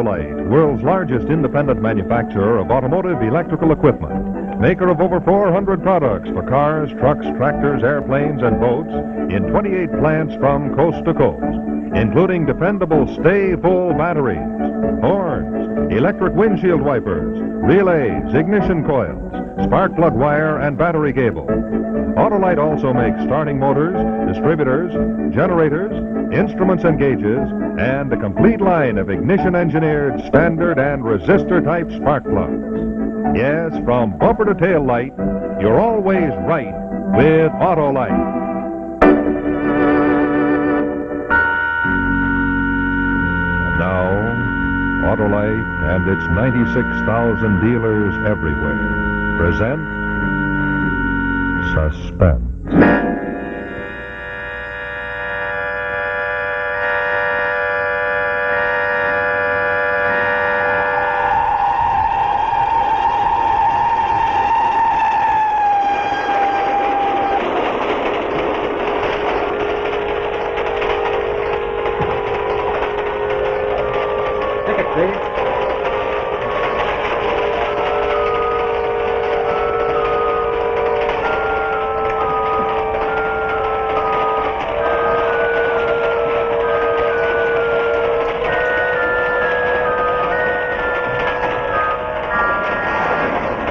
Autolite, world's largest independent manufacturer of automotive electrical equipment. Maker of over 400 products for cars, trucks, tractors, airplanes, and boats in 28 plants from coast to coast, including dependable stay-full batteries, horns, electric windshield wipers, relays, ignition coils, spark plug wire, and battery cable. Autolite also makes starting motors, distributors, generators, instruments and gauges, and a complete line of ignition-engineered standard and resistor-type spark plugs. Yes, from bumper to tail light, you're always right with Autolite. Now, Autolite and its 96,000 dealers everywhere present Suspense. Ticket, please.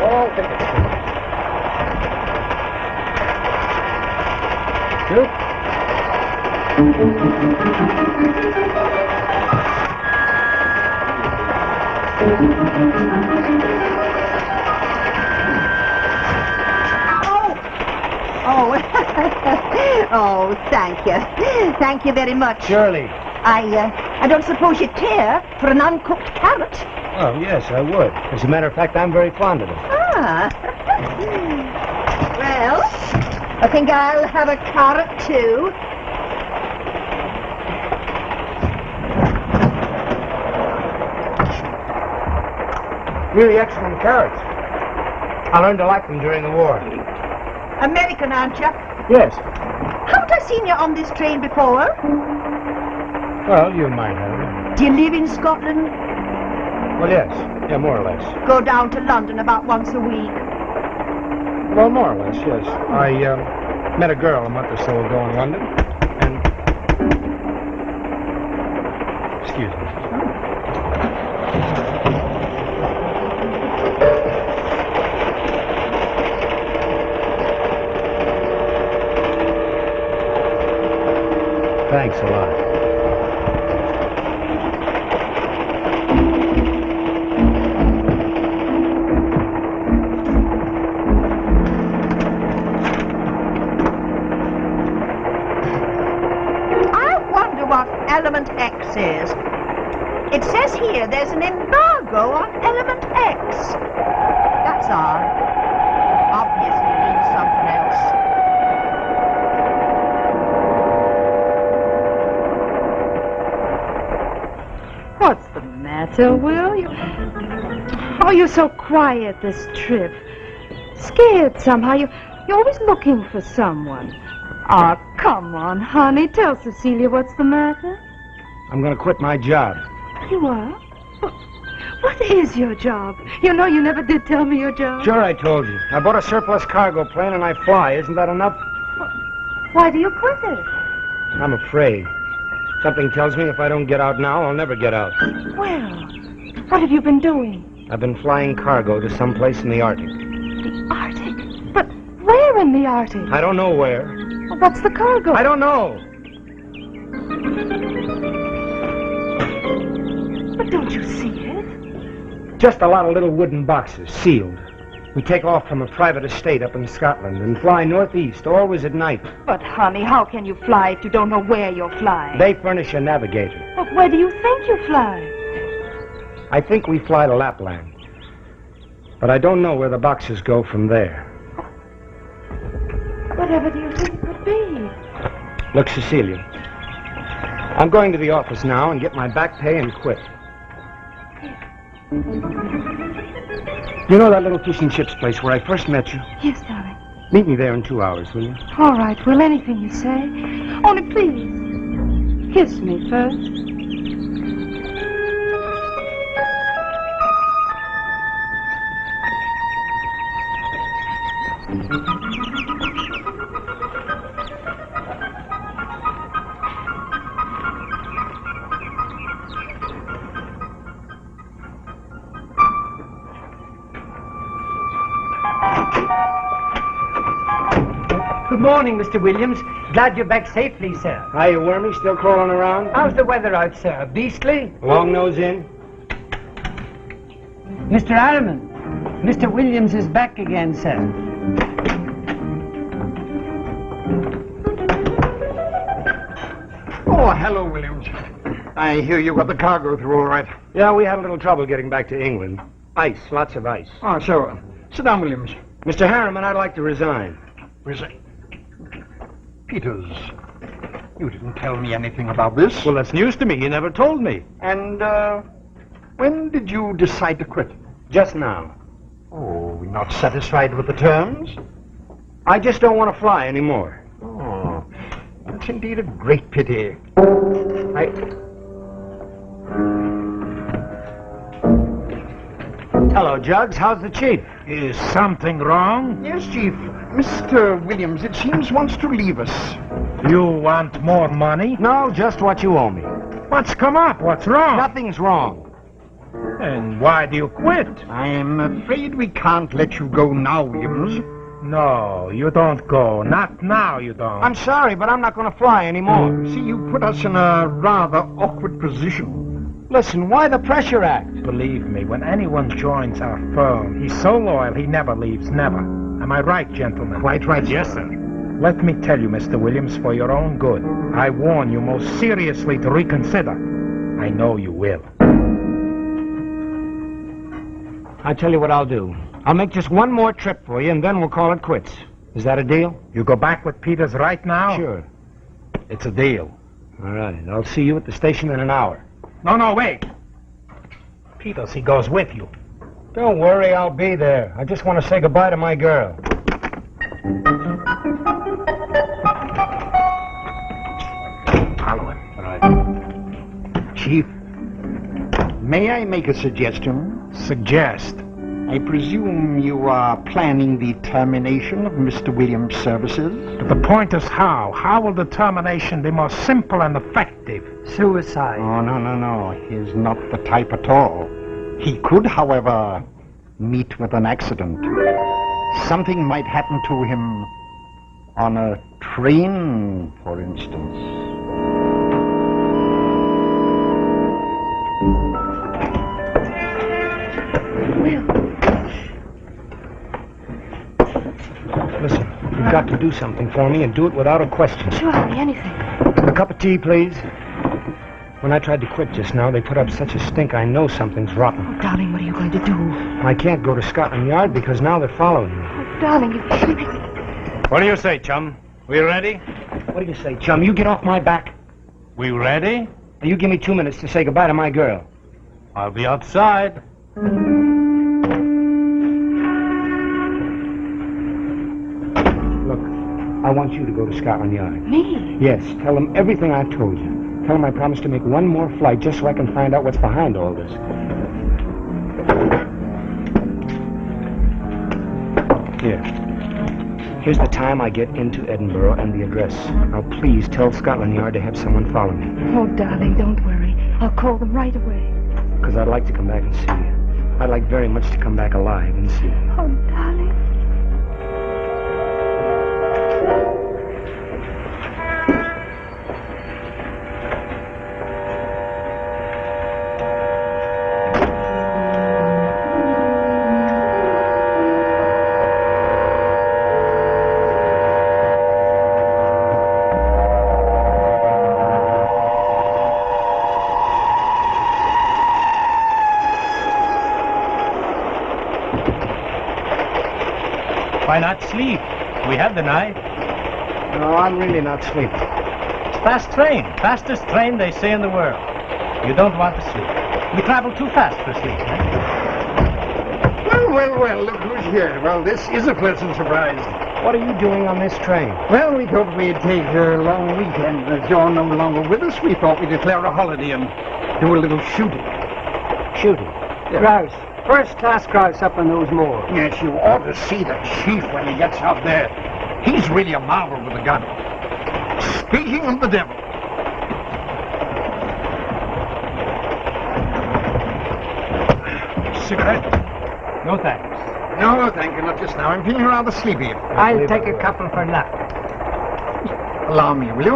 All tickets, Oh, thank you. Thank you very much. Shirley. I don't suppose you care for an uncooked carrot? Oh, yes, I would. As a matter of fact, I'm very fond of them. Ah. Well, I think I'll have a carrot, too. Really excellent carrots. I learned to like them during the war. American, aren't you? Yes. Haven't I seen you on this train before? Well, you might have. Do you live in Scotland? Well, yes. Yeah, more or less. Go down to London about once a week. Well, more or less, yes. I met a girl a month or so ago in London, and... Excuse me. Thanks a lot. I wonder what Element X is. It says here there's an embargo on Element X. That's odd. Obviously it means something else. What's the matter, Will? You're so quiet this trip. Scared somehow. You're always looking for someone. Ah, come on, honey. Tell Cecilia what's the matter. I'm going to quit my job. You are? What is your job? You know you never did tell me your job. Sure, I told you. I bought a surplus cargo plane and I fly. Isn't that enough? Why do you quit it? I'm afraid. Something tells me if I don't get out now, I'll never get out. Well, what have you been doing? I've been flying cargo to some place in the Arctic. The Arctic? But where in the Arctic? I don't know where. Well, what's the cargo? I don't know. But don't you see it? Just a lot of little wooden boxes, sealed. We take off from a private estate up in Scotland and fly northeast, always at night. But, honey, how can you fly if you don't know where you're flying? They furnish a navigator. But where do you think you fly? I think we fly to Lapland. But I don't know where the boxes go from there. Whatever do you think it could be? Look, Cecilia, I'm going to the office now and get my back pay and quit. You know that little fish and chips place where I first met you? Yes, darling. Meet me there in 2 hours, will you? All right, Will, anything you say. Only please, kiss me first. Good morning, Mr. Williams. Glad you're back safely, sir. Hiya, Wormy. Still crawling around? How's the weather out, sir? Beastly? Long nose in? Mr. Harriman, Mr. Williams is back again, sir. Oh, hello, Williams. I hear you got the cargo through all right. Yeah, we had a little trouble getting back to England. Ice, lots of ice. Oh, so, sit down, Williams. Mr. Harriman, I'd like to resign. Peters, you didn't tell me anything about this. Well, that's news to me. You never told me. And, when did you decide to quit? Just now. Oh, not satisfied with the terms? I just don't want to fly anymore. Oh, that's indeed a great pity. Hello, Jugs. How's the chief? Is something wrong? Yes, Chief. Mr. Williams, it seems, wants to leave us. You want more money? No, just what you owe me. What's come up? What's wrong? Nothing's wrong. And why do you quit? I'm afraid we can't let you go now, Williams. No, you don't go. Not now, you don't. I'm sorry, but I'm not going to fly anymore. See, you put us in a rather awkward position. Listen, why the pressure act? Believe me, when anyone joins our firm, he's so loyal he never leaves, never. Am I right, gentlemen? Quite right. Yes, sir. Let me tell you, Mr. Williams, for your own good, I warn you most seriously to reconsider. I know you will. I tell you what I'll do. I'll make just one more trip for you, and then we'll call it quits. Is that a deal? You go back with Peters right now? Sure. It's a deal. All right. I'll see you at the station in an hour. No, wait. Peters, he goes with you. Don't worry, I'll be there. I just want to say goodbye to my girl. Follow him. All right. Chief, may I make a suggestion? Suggest. I presume you are planning the termination of Mr. Williams' services? But the point is how. How will the termination be more simple and effective? Suicide. Oh, no. He's not the type at all. He could, however, meet with an accident. Something might happen to him on a train, for instance. Listen, you've got to do something for me and do it without a question. Sure, honey, anything. A cup of tea, please. When I tried to quit just now, they put up such a stink I know something's rotten. Oh, darling, what are you going to do? I can't go to Scotland Yard because now they're following me. Oh, darling, you... What do you say, chum? We ready? What do you say, chum? You get off my back. We ready? You give me 2 minutes to say goodbye to my girl. I'll be outside. Look, I want you to go to Scotland Yard. Me? Yes, tell them everything I've told you. Tell them I promised to make one more flight just so I can find out what's behind all this. Here. Here's the time I get into Edinburgh and the address. Now, please tell Scotland Yard to have someone follow me. Oh, darling, don't worry. I'll call them right away. Because I'd like to come back and see you. I'd like very much to come back alive and see you. Oh, darling. Why not sleep? We have the night. No, I'm really not sleeping. Fast train. Fastest train they say in the world. You don't want to sleep. We travel too fast for sleep, eh? Well, look who's here. Well, this is a pleasant surprise. What are you doing on this train? Well, we thought we'd take a long weekend. As you're no longer with us, we thought we'd declare a holiday and do a little shooting. Shooting. Grouse. First-class grouse up on those moors. Yes, you ought to see the chief when he gets out there. He's really a marvel with a gun. Speaking of the devil. Cigarette? No thanks. No, thank you, not just now. I'm feeling rather sleepy. I'll take a couple for luck. Allow me, will you?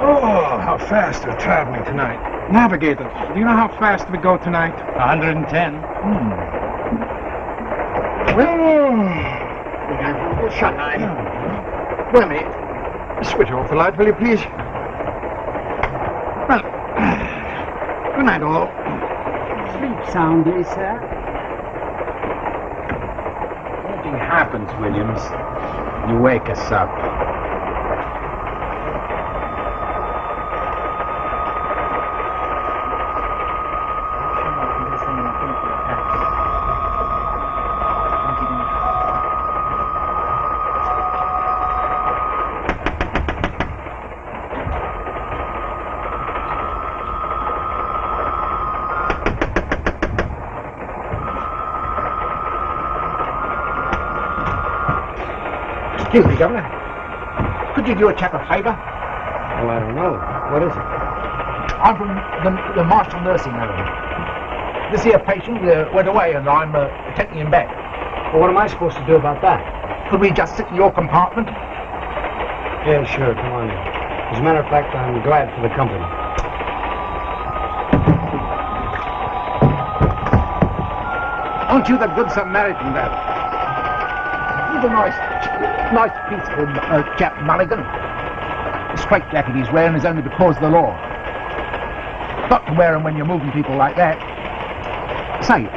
Oh, how fast we're traveling tonight. Navigator, do you know how fast we go tonight? 110. Well, we have a little shut eye. Well, mate, switch off the light, will you, please? Well, good night, all. Sleep soundly, sir. Anything happens, Williams, you wake us up. Excuse me, Governor. Could you do a check of favor? Well, I don't know. What is it? I'm from the Marshall Nursing Home. This here patient went away and I'm taking him back. Well, what am I supposed to do about that? Could we just sit in your compartment? Yeah, sure. Come on in. As a matter of fact, I'm glad for the company. Aren't you the good Samaritan, Dad? He's a nice, peaceful chap, Mulligan. The straitjacket he's wearing is only because of the law. Not to wear 'em when you're moving people like that. Say,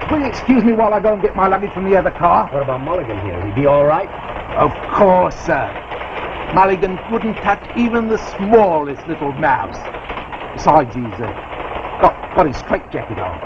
will you excuse me while I go and get my luggage from the other car? What about Mulligan here? Is he all right? Of course, sir. Mulligan wouldn't touch even the smallest little mouse. Besides, he's got his straitjacket on.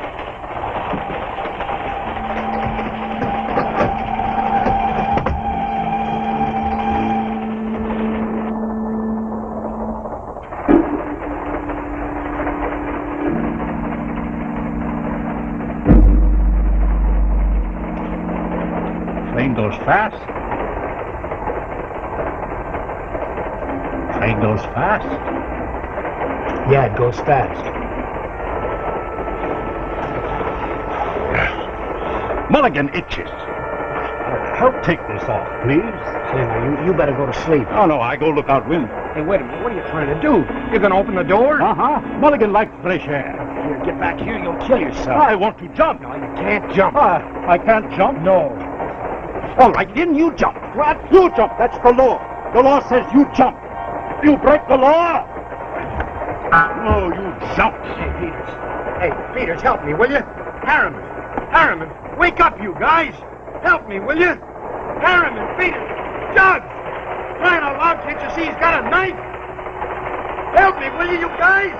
Train goes fast. Train goes fast. Yeah, it goes fast. Mulligan itches. Help take this off, please. Say, now, you better go to sleep. Oh, no, I go look out window. Hey, wait a minute. What are you trying to do? You're going to open the door? Uh-huh. Mulligan likes fresh air. Here, get back here. You'll kill yourself. I want to jump. No, you can't jump. I can't jump? No. All right, then you jump. What? You jump. That's the law. The law says you jump. You break the law. No, you jump. Hey, Peters. Hey, Peters, help me, will you? Harriman, wake up, you guys. Help me, will you? Harriman, Peters, Jug. Crying out loud, can't you see he's got a knife? Help me, will you guys?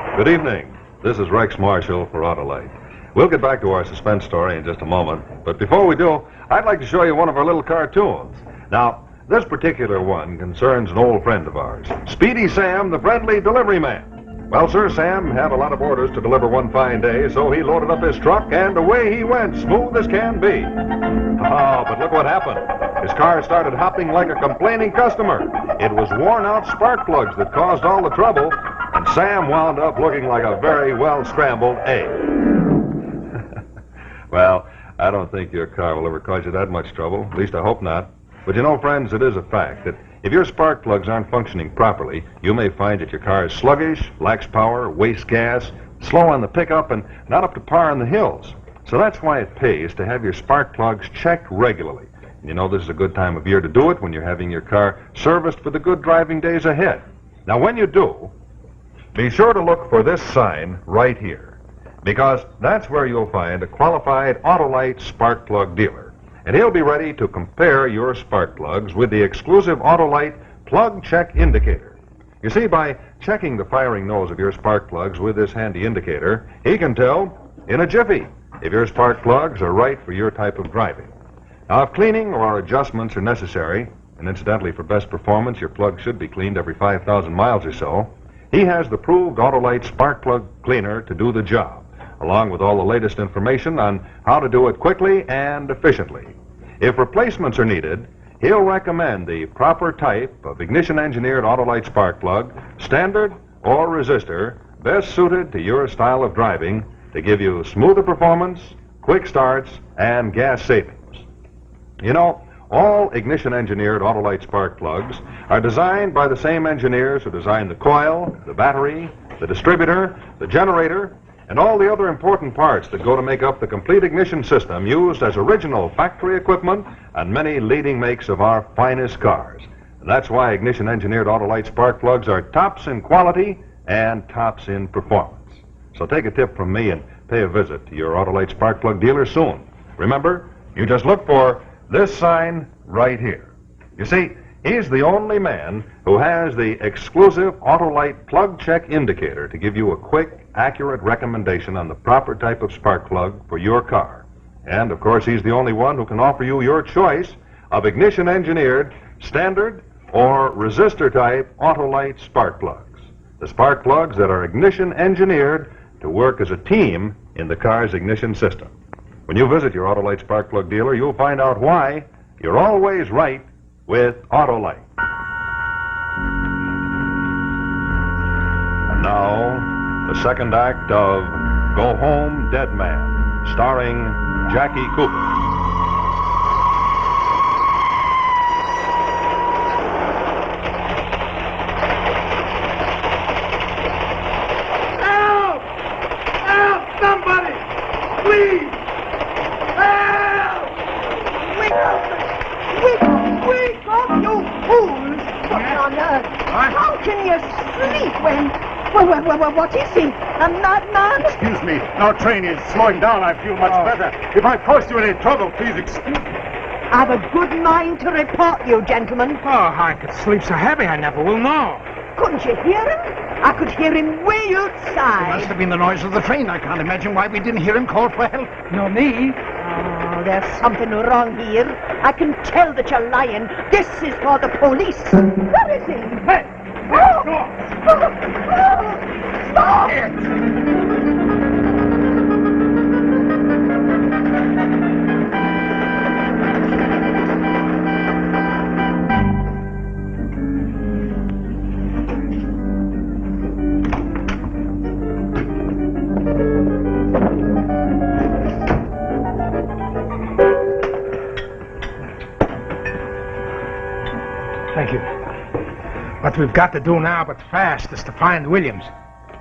Help! Good evening. This is Rex Marshall for Autolite. We'll get back to our suspense story in just a moment, but before we do, I'd like to show you one of our little cartoons. Now, this particular one concerns an old friend of ours, Speedy Sam, the friendly delivery man. Well, sir, Sam had a lot of orders to deliver one fine day, so he loaded up his truck, and away he went, smooth as can be. Oh, but look what happened. His car started hopping like a complaining customer. It was worn-out spark plugs that caused all the trouble, and Sam wound up looking like a very well-scrambled egg. Well, I don't think your car will ever cause you that much trouble. At least I hope not. But you know, friends, it is a fact that if your spark plugs aren't functioning properly, you may find that your car is sluggish, lacks power, wastes gas, slow on the pickup, and not up to par on the hills. So that's why it pays to have your spark plugs checked regularly. And you know, this is a good time of year to do it when you're having your car serviced for the good driving days ahead. Now, when you do, be sure to look for this sign right here, because that's where you'll find a qualified Autolite spark plug dealer. And he'll be ready to compare your spark plugs with the exclusive Autolite plug check indicator. You see, by checking the firing nose of your spark plugs with this handy indicator, he can tell in a jiffy if your spark plugs are right for your type of driving. Now, if cleaning or adjustments are necessary, and incidentally for best performance, your plug should be cleaned every 5,000 miles or so, he has the proved Autolite spark plug cleaner to do the job, along with all the latest information on how to do it quickly and efficiently. If replacements are needed, he'll recommend the proper type of ignition-engineered Autolite spark plug, standard or resistor, best suited to your style of driving, to give you smoother performance, quick starts, and gas savings. You know, all ignition-engineered Autolite spark plugs are designed by the same engineers who designed the coil, the battery, the distributor, the generator, and all the other important parts that go to make up the complete ignition system used as original factory equipment on many leading makes of our finest cars. And that's why ignition-engineered Autolite spark plugs are tops in quality and tops in performance. So take a tip from me and pay a visit to your Autolite spark plug dealer soon. Remember, you just look for this sign right here. You see, he's the only man who has the exclusive Autolite plug check indicator to give you a quick, accurate recommendation on the proper type of spark plug for your car. And, of course, he's the only one who can offer you your choice of ignition-engineered, standard, or resistor-type Autolite spark plugs. The spark plugs that are ignition-engineered to work as a team in the car's ignition system. When you visit your Autolite spark plug dealer, you'll find out why you're always right with Autolite. And now, the second act of Go Home Dead Man, starring Jackie Cooper. Help! Help! Somebody! Please! Help! Wake up, you fools! What on earth? How can you sleep when... what is he? A madman? Excuse me. Our train is slowing down. I feel much better. If I caused you any trouble, please excuse me. I've a good mind to report you, gentlemen. Oh, I could sleep so heavy I never will know. Couldn't you hear him? I could hear him way It must outside. have been the noise of the train. I can't imagine why we didn't hear him call for help. Nor me. Oh, there's something wrong here. I can tell that you're lying. This is for the police. Where is he? Hey! Oh! Stop! Thank you. What we've got to do now, but fast, is to find Williams.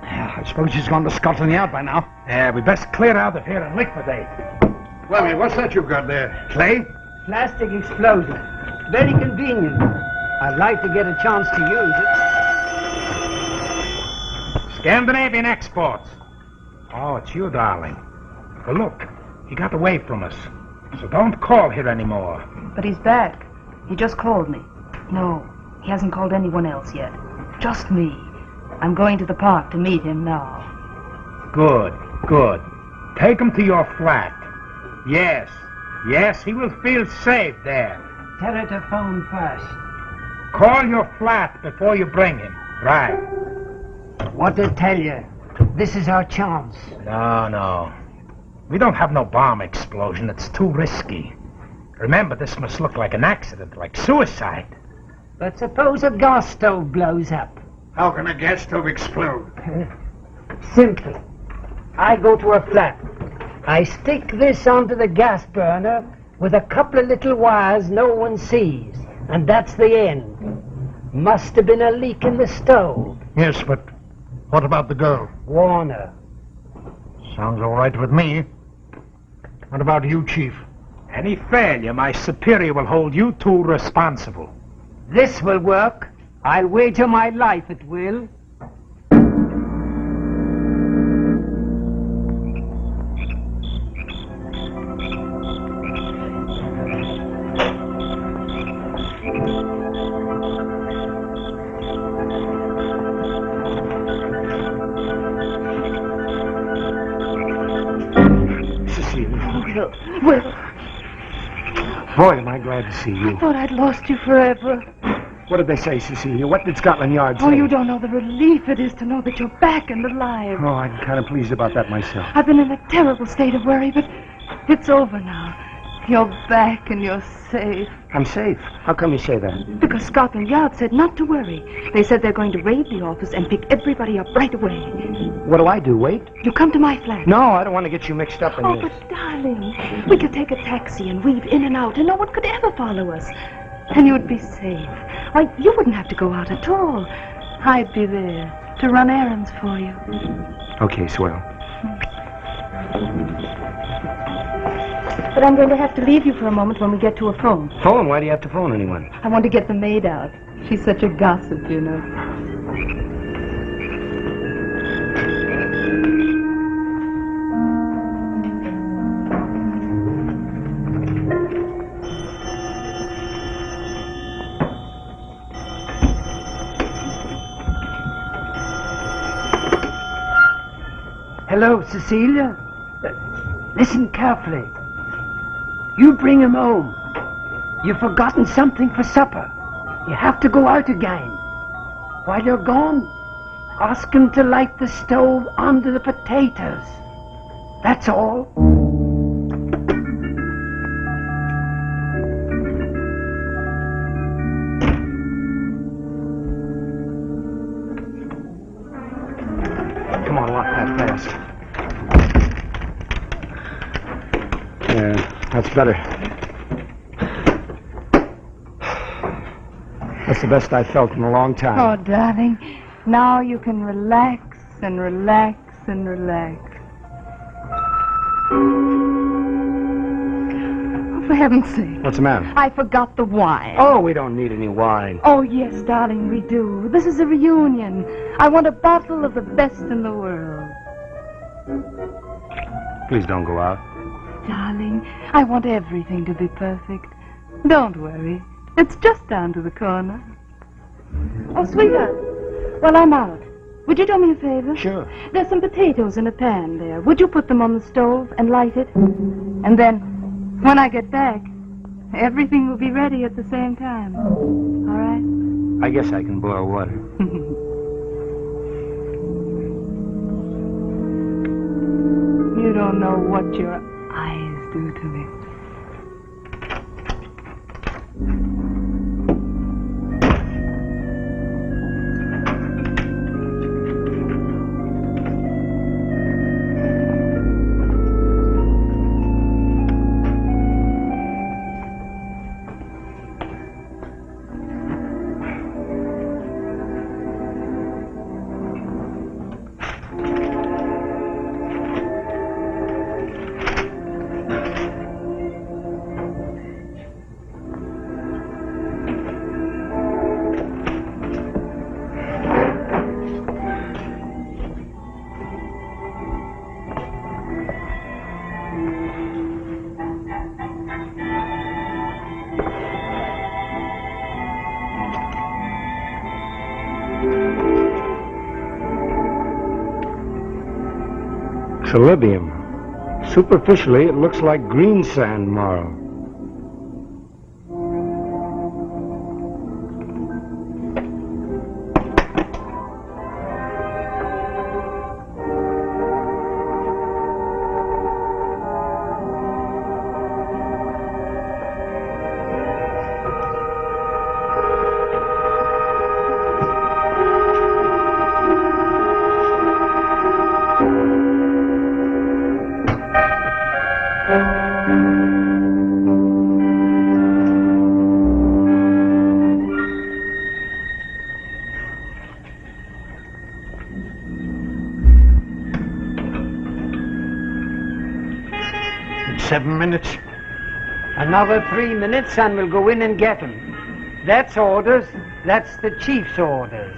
I suppose he's gone to Scotland Yard by now. Yeah, we best clear out of here and liquidate. Well, man, what's that you've got there? Clay? Plastic explosive. Very convenient. I'd like to get a chance to use it. Scandinavian Exports. Oh, it's you, darling. Well, look, he got away from us. So don't call here anymore. But he's back. He just called me. No, he hasn't called anyone else yet. Just me. I'm going to the park to meet him now. Good, good. Take him to your flat. Yes, he will feel safe there. Tell her to phone first. Call your flat before you bring him. Right. What to tell you? This is our chance. No. We don't have no bomb explosion. It's too risky. Remember, this must look like an accident, like suicide. But suppose a gas stove blows up. How can a gas stove explode? Simple. I go to a flat. I stick this onto the gas burner with a couple of little wires no one sees. And that's the end. Must have been a leak in the stove. Yes, but what about the girl? Warner. Sounds all right with me. What about you, Chief? Any failure, my superior will hold you two responsible. This will work. I'll wager my life it will. Well, Boy, am I glad to see you. I thought I'd lost you forever. What did they say, Cecilia? What did Scotland Yard say? Oh, you don't know the relief it is to know that you're back and alive. Oh, I'm kind of pleased about that myself. I've been in a terrible state of worry, but it's over now. You're back and you're safe. I'm safe. How come you say that? Because Scotland Yard said not to worry. They said they're going to raid the office and pick everybody up right away. What do I do, wait? You come to my flat. No, I don't want to get you mixed up in Oh, this. but darling, we could take a taxi and weave in and out and no one could ever follow us. And you'd be safe. Why, you wouldn't have to go out at all. I'd be there to run errands for you. Okay, swell. But I'm going to have to leave you for a moment when we get to a phone. Phone? Why do you have to phone anyone? I want to get the maid out. She's such a gossip, you know. Hello, Cecilia. Listen carefully. You bring him home. You've forgotten something for supper. You have to go out again. While you're gone, ask him to light the stove under the potatoes. That's all. Come on, lock that fast. Yeah, that's better. That's the best I've felt in a long time. Oh, darling, now you can relax and relax and relax. Oh, for heaven's sake. What's the matter? I forgot the wine. Oh, we don't need any wine. Oh, yes, darling, we do. This is a reunion. I want a bottle of the best in the world. Please don't go out. Darling, I want everything to be perfect. Don't worry. It's just down to the corner. Oh, sweetheart, while I'm out, would you do me a favor? Sure. There's some potatoes in a pan there. Would you put them on the stove and light it? And then, when I get back, everything will be ready at the same time. All right? I guess I can boil water. You don't know what your eyes do to me. Colibium. Superficially, it looks like green sand marl. In 7 minutes. Another 3 minutes and we'll go in and get him. That's orders. That's the chief's orders.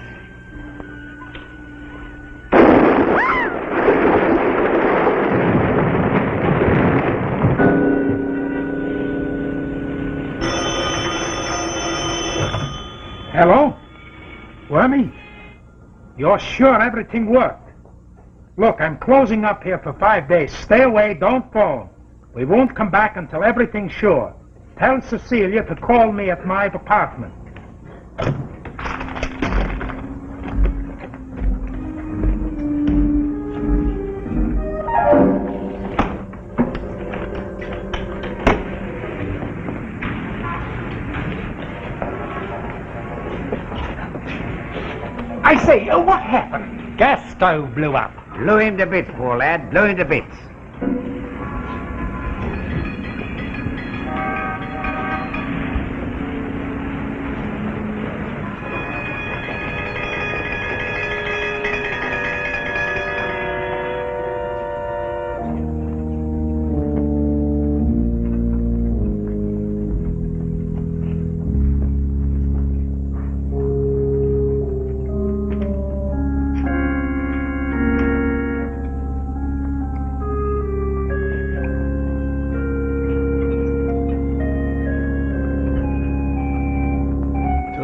Hello? Wormy? You're sure everything worked? Look, I'm closing up here for 5 days. Stay away, don't phone. We won't come back until everything's sure. Tell Cecilia to call me at my apartment. I say, what happened? Gas stove blew up. Blew him to bits, poor lad. Blew him to bits.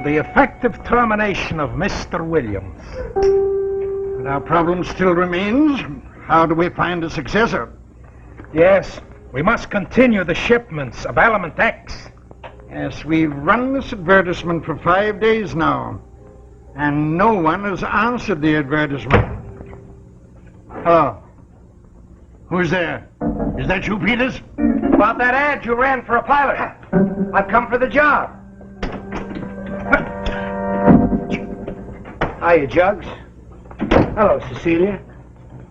The effective termination of Mr. Williams. And our problem still remains. How do we find a successor? Yes, we must continue the shipments of Element X. Yes, we've run this advertisement for 5 days now, and no one has answered the advertisement. Hello. Who's there? Is that you, Peters? About that ad you ran for a pilot. I've come for the job. Hiya, Jugs. Hello, Cecilia.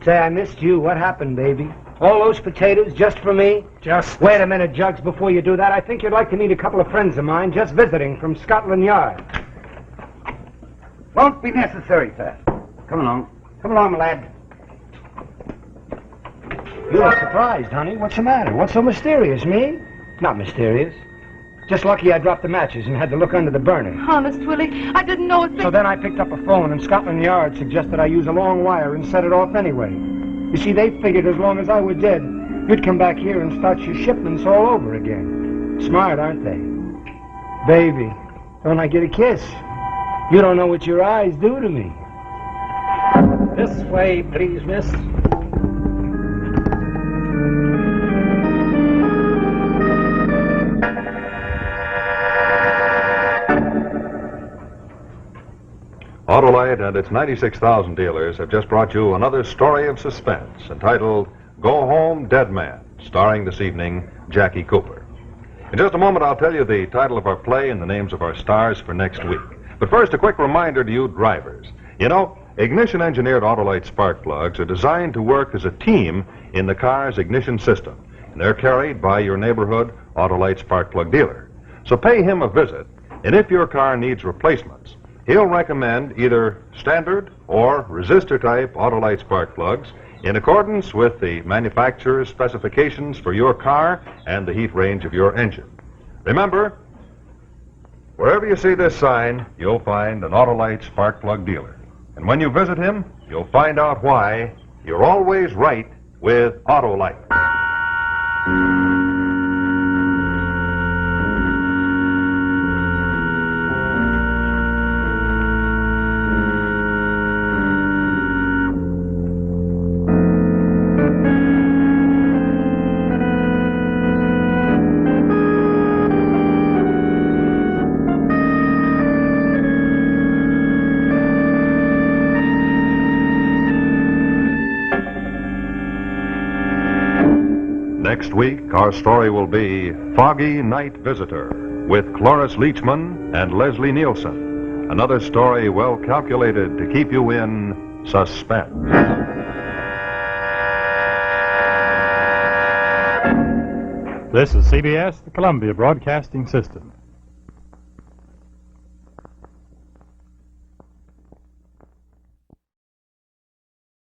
Say, I missed you. What happened, baby? All those potatoes just for me? Just Wait a minute, Jugs. Before you do that, I think you'd like to meet a couple of friends of mine just visiting from Scotland Yard. Won't be necessary, sir. Come along. Come along, lad. You look surprised, honey. What's the matter? What's so mysterious, me? Not mysterious. Just lucky I dropped the matches and had to look under the burner. Honest, Willie, I didn't know it. So then I picked up a phone, and Scotland Yard suggested I use a long wire and set it off anyway. You see, they figured as long as I were dead, you'd come back here and start your shipments all over again. Smart, aren't they? Baby, don't I get a kiss? You don't know what your eyes do to me. this way, please, miss. Autolite and its 96,000 dealers have just brought you another story of suspense entitled Go Home, Dead Man, starring this evening Jackie Cooper. In just a moment, I'll tell you the title of our play and the names of our stars for next week. But first, a quick reminder to you drivers. You know, ignition-engineered Autolite spark plugs are designed to work as a team in the car's ignition system, and they're carried by your neighborhood Autolite spark plug dealer. So pay him a visit, and if your car needs replacements, he'll recommend either standard or resistor-type Autolite spark plugs in accordance with the manufacturer's specifications for your car and the heat range of your engine. Remember, wherever you see this sign, you'll find an Autolite spark plug dealer. And when you visit him, you'll find out why you're always right with Autolite. Next week, our story will be Foggy Night Visitor with Cloris Leachman and Leslie Nielsen. Another story well calculated to keep you in suspense. This is CBS, the Columbia Broadcasting System.